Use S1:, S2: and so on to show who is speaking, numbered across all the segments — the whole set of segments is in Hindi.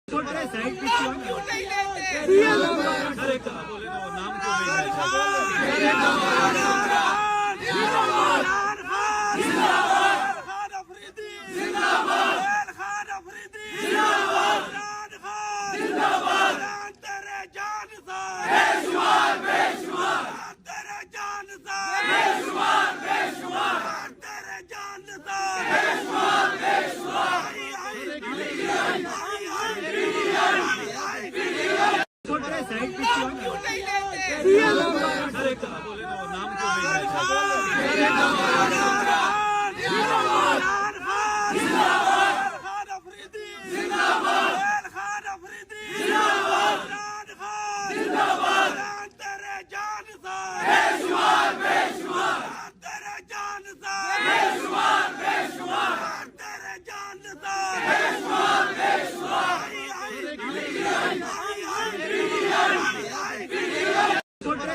S1: साइड क्यों नहीं लेते?
S2: अरे क्या बोले ना, वो नाम क्यों नहीं लेते?
S1: साइड क्यों नहीं लेते?
S2: अरे क्या बोले ना, वो नाम क्यों नहीं लेते?
S1: साइड क्यों नहीं लेते?
S2: अरे क्या बोले ना, वो नाम क्यों नहीं लेते?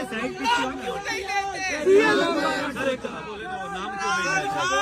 S1: साइड क्यों नहीं लेते?
S2: अरे क्या बोले ना, वो नाम क्यों नहीं लेते?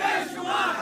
S3: बेशुमार